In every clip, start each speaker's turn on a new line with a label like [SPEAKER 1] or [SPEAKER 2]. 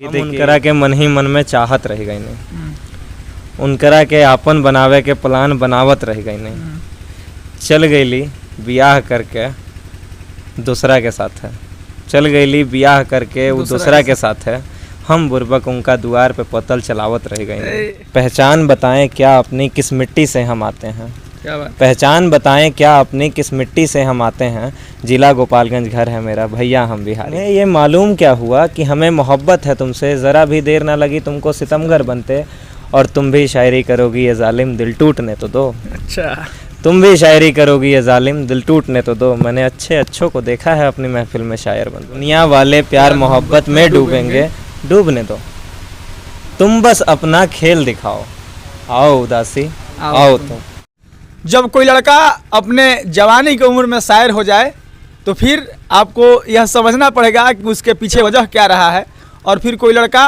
[SPEAKER 1] हम उनकरा के मन ही मन में चाहत रह गई नहीं, उनकरा के आपन बनावे के प्लान बनावत रह गई नहीं। चल गईली बियाह करके दूसरा के साथ है, चल गईली बियाह करके वो दूसरा के साथ है। हम बुर्बक उनका द्वार पे पतल चलावत रह गए नहीं। पहचान बताएं क्या अपनी किस मिट्टी से हम आते हैं, पहचान बताएं क्या अपनी किस मिट्टी से हम आते हैं। जिला गोपालगंज घर है मेरा, भैया हम बिहारी। ये मालूम क्या हुआ कि हमें मोहब्बत है तुमसे, ज़रा भी देर ना लगी तुमको सितमगर बनते। और तुम भी शायरी करोगी ये जालिम दिल टूटने तो दो।
[SPEAKER 2] अच्छा,
[SPEAKER 1] तुम भी शायरी करोगी ये जालिम दिल टूटने तो दो। मैंने अच्छे अच्छों को देखा है अपनी महफिल में शायर बन। दुनिया वाले प्यार मोहब्बत में डूबेंगे, डूबने दो। तुम बस अपना खेल दिखाओ, आओ उदासी आओ तुम।
[SPEAKER 2] जब कोई लड़का अपने जवानी की उम्र में शायर हो जाए तो फिर आपको यह समझना पड़ेगा कि उसके पीछे वजह क्या रहा है। और फिर कोई लड़का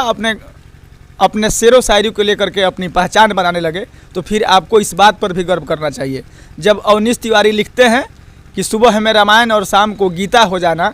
[SPEAKER 2] अपने शेरो शायरी को लेकर के अपनी पहचान बनाने लगे तो फिर आपको इस बात पर भी गर्व करना चाहिए। जब अवनीश तिवारी लिखते हैं कि सुबह में रामायण और शाम को गीता हो जाना,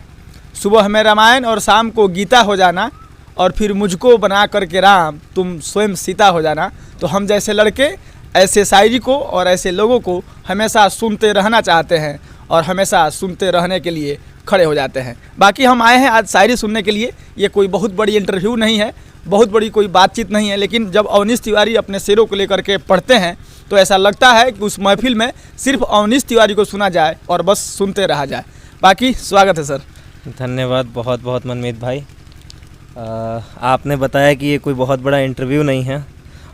[SPEAKER 2] सुबह में रामायण और शाम को गीता हो जाना, और फिर मुझको बना करके राम तुम स्वयं सीता हो जाना, तो हम जैसे लड़के ऐसे शायरी को और ऐसे लोगों को हमेशा सुनते रहना चाहते हैं और हमेशा सुनते रहने के लिए खड़े हो जाते हैं। बाकी हम आए हैं आज शायरी सुनने के लिए। ये कोई बहुत बड़ी इंटरव्यू नहीं है, बहुत बड़ी कोई बातचीत नहीं है, लेकिन जब अवनीश तिवारी अपने शेरों को लेकर के पढ़ते हैं तो ऐसा लगता है कि उस महफिल में सिर्फ अवनीश तिवारी को सुना जाए और बस सुनते रहा जाए। बाकी स्वागत है सर।
[SPEAKER 1] धन्यवाद बहुत बहुत मनमीत भाई। आपने बताया कि ये कोई बहुत बड़ा इंटरव्यू नहीं है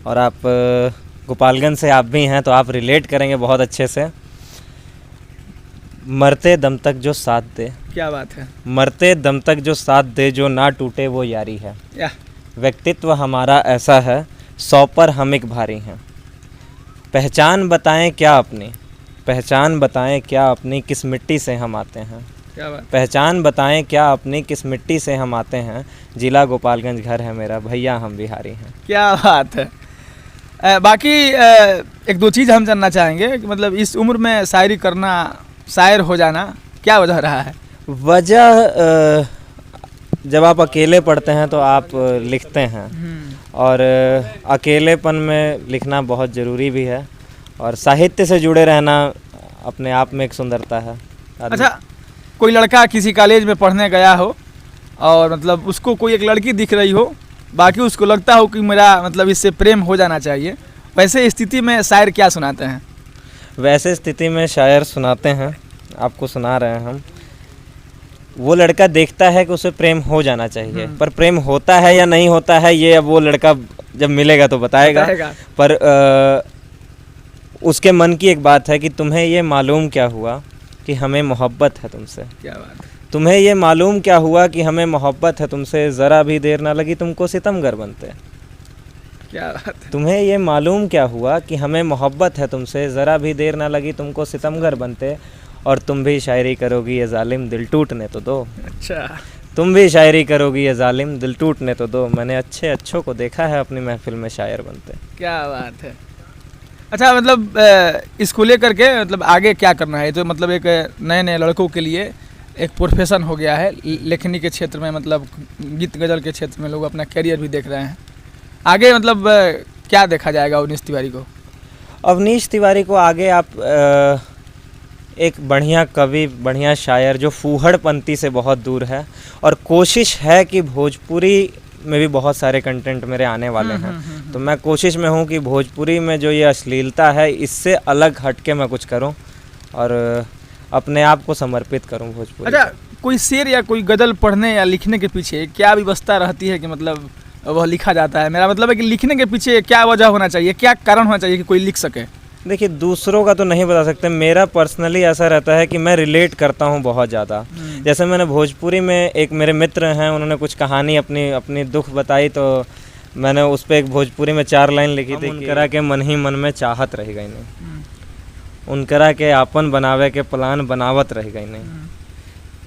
[SPEAKER 1] और आप गोपालगंज से आप भी हैं तो आप रिलेट करेंगे बहुत अच्छे से। मरते दम तक जो साथ दे,
[SPEAKER 2] क्या बात है,
[SPEAKER 1] मरते दम तक जो साथ दे, जो ना टूटे वो यारी है। व्यक्तित्व हमारा ऐसा है 100 पर हम एक भारी हैं। पहचान बताएं क्या अपनी, पहचान बताएं क्या अपनी किस मिट्टी से हम आते हैं।
[SPEAKER 2] क्या बात,
[SPEAKER 1] पहचान बताएं क्या अपनी किस मिट्टी से हम आते हैं। जिला गोपालगंज घर है मेरा, भैया हम बिहारी हैं।
[SPEAKER 2] क्या बात है। बाकी एक दो चीज़ हम जानना चाहेंगे कि मतलब इस उम्र में शायरी करना, शायर हो जाना, क्या वजह रहा है?
[SPEAKER 1] वजह जब आप अकेले पढ़ते हैं तो आप लिखते हैं और अकेलेपन में लिखना बहुत ज़रूरी भी है और साहित्य से जुड़े रहना अपने आप में एक सुंदरता है।
[SPEAKER 2] अच्छा, कोई लड़का किसी कॉलेज में पढ़ने गया हो और मतलब उसको कोई एक लड़की दिख रही हो, बाकी उसको लगता हो कि मेरा मतलब इससे प्रेम हो जाना चाहिए, वैसे स्थिति में शायर क्या सुनाते हैं?
[SPEAKER 1] वैसे स्थिति में शायर सुनाते हैं, आपको सुना रहे हैं हम। वो लड़का देखता है कि उसे प्रेम हो जाना चाहिए, पर प्रेम होता है या नहीं होता है ये अब वो लड़का जब मिलेगा तो बताएगा। पर उसके मन की एक बात है कि तुम्हें ये मालूम क्या हुआ कि हमें मोहब्बत है तुमसे।
[SPEAKER 2] क्या बात है।
[SPEAKER 1] तुम्हें ये मालूम क्या हुआ कि हमें मोहब्बत है तुमसे, ज़रा भी देर ना लगी तुमको सितमगर बनते।
[SPEAKER 2] क्या बात है।
[SPEAKER 1] तुम्हें ये मालूम क्या हुआ कि हमें मोहब्बत है तुमसे, ज़रा भी देर ना लगी तुमको सितमगर बनते। और तुम भी शायरी करोगी ये जालिम दिल टूटने तो दो।
[SPEAKER 2] अच्छा,
[SPEAKER 1] तुम भी शायरी करोगी ये जालिम दिल टूटने तो दो। मैंने अच्छे अच्छों को देखा है अपनी महफिल में शायर बनते।
[SPEAKER 2] क्या बात है। अच्छा, मतलब इसको लेकर के मतलब आगे क्या करना है? तो मतलब एक नए नए लड़कों के लिए एक प्रोफेशन हो गया है लेखनी के क्षेत्र में, मतलब गीत गज़ल के क्षेत्र में लोग अपना कैरियर भी देख रहे हैं। आगे मतलब क्या देखा जाएगा अवनीश तिवारी को?
[SPEAKER 1] अवनीश तिवारी को आगे आप एक बढ़िया कवि, बढ़िया शायर जो फूहड़पंती से बहुत दूर है, और कोशिश है कि भोजपुरी में भी बहुत सारे कंटेंट मेरे आने वाले हैं। तो मैं कोशिश में हूँ कि भोजपुरी में जो ये अश्लीलता है इससे अलग हट के मैं कुछ करूँ और अपने आप को समर्पित करूँ भोजपुरी।
[SPEAKER 2] अच्छा, कोई शेर या कोई गज़ल पढ़ने या लिखने के पीछे क्या व्यवस्था रहती है कि मतलब वह लिखा जाता है? मेरा मतलब है कि लिखने के पीछे क्या वजह होना चाहिए, क्या कारण होना चाहिए कि कोई लिख सके?
[SPEAKER 1] देखिए, दूसरों का तो नहीं बता सकते, मेरा पर्सनली ऐसा रहता है कि मैं रिलेट करता हूँ बहुत ज़्यादा। जैसे मैंने भोजपुरी में एक मेरे मित्र हैं, उन्होंने कुछ कहानी अपनी दुख बताई तो मैंने उस पर एक भोजपुरी में 4 लाइन लिखी थी। उनकरा के मन ही मन में चाहत रह गई नहीं, उनकरा के आपन बनावे के प्लान बनावत रह गई नहीं।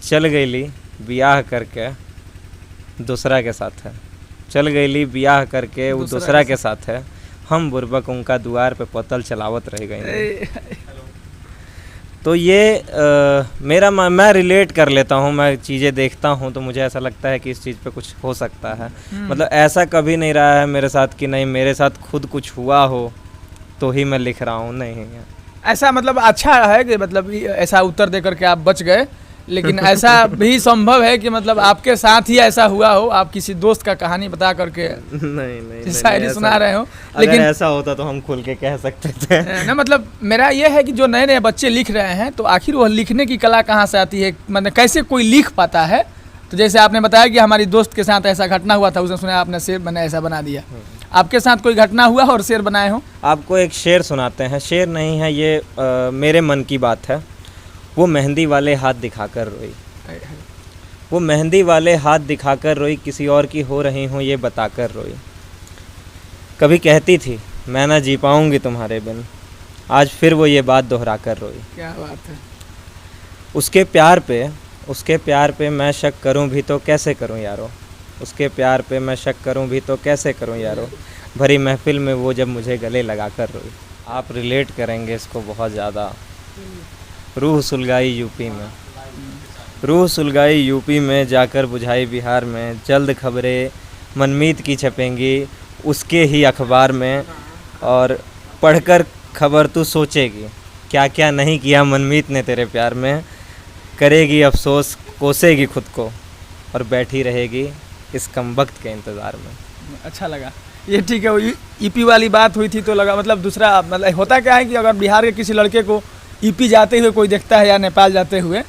[SPEAKER 1] चल गईली बियाह करके दूसरा के साथ है, चल गईली बियाह करके वो दूसरा के साथ है। हम बुर्बक उनका द्वार पे पतल चलावत रह गए। तो ये मैं रिलेट कर लेता हूँ, मैं चीज़ें देखता हूँ तो मुझे ऐसा लगता है कि इस चीज़ पे कुछ हो सकता है। मतलब ऐसा कभी नहीं रहा है मेरे साथ कि नहीं मेरे साथ खुद कुछ हुआ हो तो ही मैं लिख रहा हूँ, नहीं है।
[SPEAKER 2] ऐसा मतलब अच्छा है कि मतलब ऐसा उत्तर दे करके आप बच गए, लेकिन ऐसा भी संभव है कि मतलब आपके साथ ही ऐसा हुआ हो, आप किसी दोस्त का कहानी बता करके
[SPEAKER 1] नहीं
[SPEAKER 2] शायरी सुना रहे हो।
[SPEAKER 1] लेकिन अगर ऐसा होता तो हम खुल के कह सकते थे
[SPEAKER 2] ना। मतलब मेरा ये है कि जो नए नए बच्चे लिख रहे हैं तो आखिर वह लिखने की कला कहाँ से आती है, मतलब कैसे कोई लिख पाता है। तो जैसे आपने बताया कि हमारी दोस्त के साथ ऐसा घटना हुआ था, उसने सुना आपने शेर बना ऐसा बना दिया, आपके साथ कोई घटना हुआ और शेर बनाए हो?
[SPEAKER 1] आपको एक शेर सुनाते हैं, शेर नहीं है ये, मेरे मन की बात है। वो मेहंदी वाले हाथ दिखाकर रोई, वो मेहंदी वाले हाथ दिखाकर रोई, किसी और की हो रही हूँ ये बताकर रोई। कभी कहती थी मैं ना जी पाऊँगी तुम्हारे बिन, आज फिर वो ये बात दोहरा कर रोई।
[SPEAKER 2] क्या बात है।
[SPEAKER 1] उसके प्यार पे मैं शक करूं भी तो कैसे करूं यारो, उसके प्यार पे मैं शक करूं भी तो कैसे करूं यारो, भरी महफिल में वो जब मुझे गले लगा कर रोई। आप रिलेट करेंगे इसको बहुत ज़्यादा। रूह सुलगाई यूपी में, रूह सुलगाई यूपी में, जाकर बुझाई बिहार में, जल्द खबरें मनमीत की छपेंगी उसके ही अखबार में, और पढ़कर खबर तू सोचेगी क्या क्या नहीं किया मनमीत ने तेरे प्यार में, करेगी अफसोस कोसेगी खुद को और बैठी रहेगी इस कमबख्त के इंतज़ार में।
[SPEAKER 2] अच्छा लगा ये, ठीक है। वो ईपी वाली बात हुई थी तो लगा मतलब दूसरा, मतलब होता क्या है कि अगर बिहार के किसी लड़के को ईपी जाते हुए कोई देखता है या नेपाल जाते हुए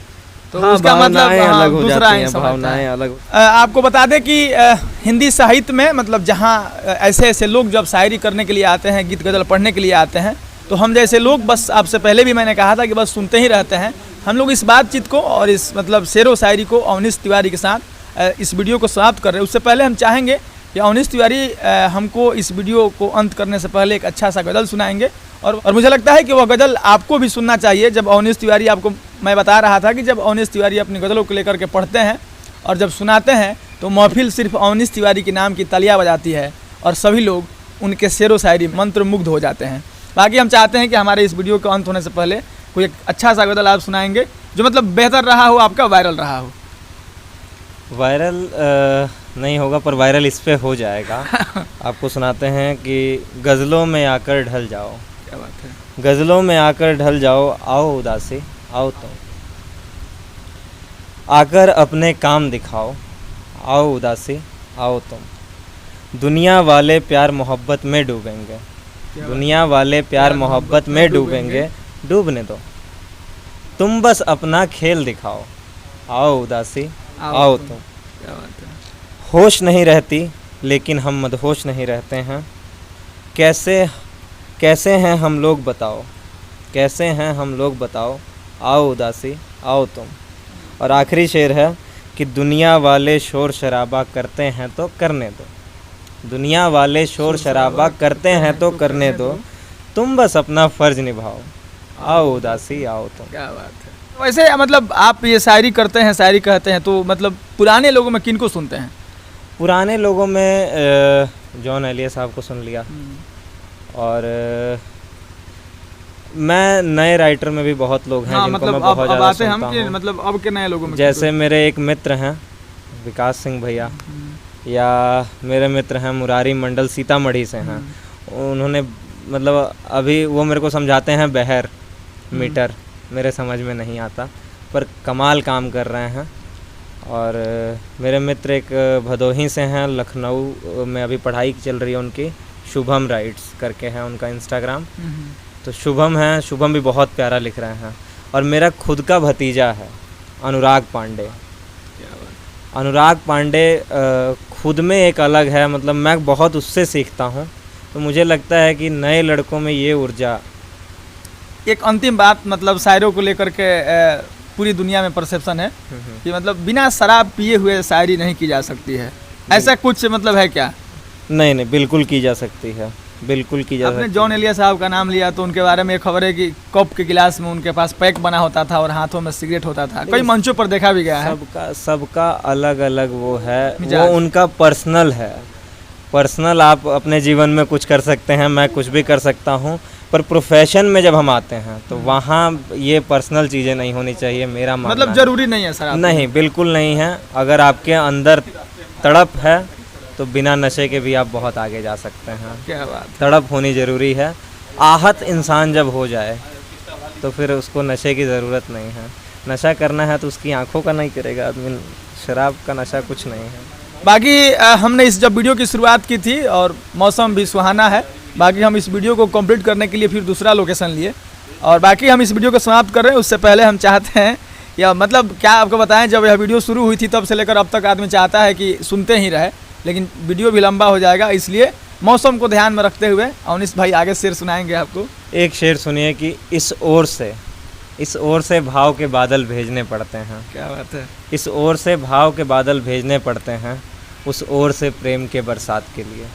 [SPEAKER 2] तो
[SPEAKER 1] हाँ,
[SPEAKER 2] उसका मतलब
[SPEAKER 1] अलग हो
[SPEAKER 2] दूसरा
[SPEAKER 1] जाती
[SPEAKER 2] ही
[SPEAKER 1] हैं,
[SPEAKER 2] समझता
[SPEAKER 1] भावनाएं
[SPEAKER 2] है।
[SPEAKER 1] अलग।
[SPEAKER 2] आपको बता दें कि हिंदी साहित्य में मतलब जहाँ ऐसे ऐसे लोग जब शायरी करने के लिए आते हैं, गीत गज़ल पढ़ने के लिए आते हैं, तो हम जैसे लोग बस, आपसे पहले भी मैंने कहा था कि बस सुनते ही रहते हैं। हम लोग इस बातचीत को और इस मतलब शेर व शायरी को अवनीश तिवारी के साथ इस वीडियो को समाप्त कर रहे हैं। उससे पहले हम चाहेंगे कि अवनीश तिवारी हमको इस वीडियो को अंत करने से पहले एक अच्छा सा गज़ल सुनाएंगे, और मुझे लगता है कि वह गज़ल आपको भी सुनना चाहिए। जब अवनीश तिवारी, आपको मैं बता रहा था कि जब अवनीश तिवारी अपनी गज़लों को लेकर के पढ़ते हैं और जब सुनाते हैं तो महफिल सिर्फ अवनीश तिवारी के नाम की तालियां बजाती है और सभी लोग उनके शेर व शायरी मंत्रमुग्ध हो जाते हैं। बाकी हम चाहते हैं कि हमारे इस वीडियो के अंत होने से पहले कोई एक अच्छा सा गज़ल आप सुनाएंगे जो मतलब बेहतर रहा हो, आपका वायरल रहा हो।
[SPEAKER 1] वायरल नहीं होगा पर वायरल इस पे हो जाएगा। आपको सुनाते हैं कि गज़लों में आकर ढल जाओ।
[SPEAKER 2] क्या बात है।
[SPEAKER 1] गज़लों में आकर ढल जाओ, आओ उदासी आओ तुम, आकर अपने काम दिखाओ, आओ उदासी आओ तुम। दुनिया वाले प्यार मोहब्बत में डूबेंगे, दुनिया वाले प्यार मोहब्बत में डूबेंगे, डूबने दो तुम बस अपना खेल दिखाओ, आओ उदासी आओ तुम।
[SPEAKER 2] क्या बात है।
[SPEAKER 1] होश नहीं रहती लेकिन हम मदहोश नहीं रहते हैं, कैसे हैं हम लोग बताओ, कैसे हैं हम लोग बताओ, आओ उदासी आओ तुम। और आखिरी शेर है कि दुनिया वाले शोर शराबा करते हैं तो करने दो, दुनिया वाले शोर शराबा करते हैं तो करने दो, तुम बस अपना फ़र्ज निभाओ, आओ उदासी आओ तुम।
[SPEAKER 2] क्या बात है। वैसे मतलब आप ये शायरी करते हैं, शायरी कहते हैं, तो मतलब पुराने लोगों में किनको सुनते हैं?
[SPEAKER 1] पुराने लोगों में जॉन एलिया साहब को सुन लिया, और मैं नए राइटर में भी बहुत लोग हैं जिनको मैं बहुत ज़्यादा सुनता हूँ।
[SPEAKER 2] मतलब अब के नए लोगों में
[SPEAKER 1] जैसे मेरे एक मित्र हैं विकास सिंह भैया, या मेरे मित्र हैं मुरारी मंडल सीतामढ़ी से हैं, उन्होंने मतलब अभी वो मेरे को समझाते हैं बहर मीटर, मेरे समझ में नहीं आता पर कमाल काम कर रहे हैं। और मेरे मित्र एक भदोही से हैं, लखनऊ में अभी पढ़ाई चल रही है उनकी, शुभम राइट्स करके है उनका इंस्टाग्राम, तो शुभम है, शुभम भी बहुत प्यारा लिख रहे हैं। और मेरा खुद का भतीजा है अनुराग पांडे। अनुराग पांडे खुद में एक अलग है, मतलब मैं बहुत उससे सीखता हूँ, तो मुझे लगता है कि नए लड़कों में ये ऊर्जा।
[SPEAKER 2] एक अंतिम बात, मतलब शायरों को लेकर के पूरी दुनिया में परसेप्शन है कि मतलब बिना शराब पिए हुए शायरी नहीं की जा सकती है, ऐसा कुछ मतलब है क्या?
[SPEAKER 1] नहीं नहीं, बिल्कुल की जा सकती है, बिल्कुल की जा सकती है।
[SPEAKER 2] आपने जॉन एलिया साहब का नाम लिया तो उनके बारे में एक खबर है कि कप के गिलास में उनके पास पैक बना होता था और हाथों में सिगरेट होता था, कई मंचों पर देखा भी गया है।
[SPEAKER 1] सबका अलग अलग वो है, वो उनका पर्सनल है। पर्सनल आप अपने जीवन में कुछ कर सकते हैं, मैं कुछ भी कर सकता हूँ, पर प्रोफेशन में जब हम आते हैं तो वहाँ ये पर्सनल चीज़ें नहीं होनी चाहिए, मेरा मानना
[SPEAKER 2] मतलब
[SPEAKER 1] है।
[SPEAKER 2] जरूरी नहीं है सर आपके लिए?
[SPEAKER 1] नहीं, बिल्कुल नहीं है। अगर आपके अंदर तड़प है तो बिना नशे के भी आप बहुत आगे जा सकते हैं।
[SPEAKER 2] क्या बात है।
[SPEAKER 1] तड़प होनी ज़रूरी है। आहत इंसान जब हो जाए तो फिर उसको नशे की ज़रूरत नहीं है। नशा करना है तो उसकी आंखों का नहीं करेगा आदमी, शराब का नशा कुछ नहीं है।
[SPEAKER 2] बाकी हमने इस जब वीडियो की शुरुआत की थी और मौसम भी सुहाना है, बाकी हम इस वीडियो को कंप्लीट करने के लिए फिर दूसरा लोकेशन लिए और बाकी हम इस वीडियो को समाप्त कर रहे हैं। उससे पहले हम चाहते हैं, या मतलब क्या आपको बताएं, जब यह वीडियो शुरू हुई थी तब से लेकर अब तक आदमी चाहता है कि सुनते ही रहे, लेकिन वीडियो भी लंबा हो जाएगा, इसलिए मौसम को ध्यान में रखते हुए अवनीश भाई आगे शेर सुनाएंगे आपको।
[SPEAKER 1] एक शेर सुनिए कि इस ओर से भाव के बादल भेजने पड़ते हैं।
[SPEAKER 2] क्या बात है।
[SPEAKER 1] इस ओर से भाव के बादल भेजने पड़ते हैं, उस ओर से प्रेम के बरसात के लिए।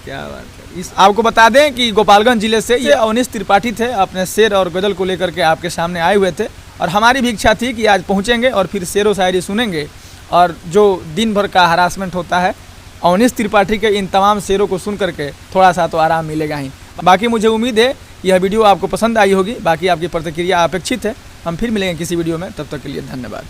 [SPEAKER 2] क्या बात है। इस आपको बता दें कि गोपालगंज जिले से ये अवनीश त्रिपाठी थे, अपने शेर और गज़ल को लेकर के आपके सामने आए हुए थे और हमारी भी इच्छा थी कि आज पहुंचेंगे और फिर शेर व शायरी सुनेंगे और जो दिन भर का हरासमेंट होता है, अवनीश त्रिपाठी के इन तमाम शेरों को सुन करके थोड़ा सा तो आराम मिलेगा ही। बाकी मुझे उम्मीद है यह वीडियो आपको पसंद आई होगी। बाकी आपकी प्रतिक्रिया अपेक्षित है। हम फिर मिलेंगे किसी वीडियो में, तब तक के लिए धन्यवाद।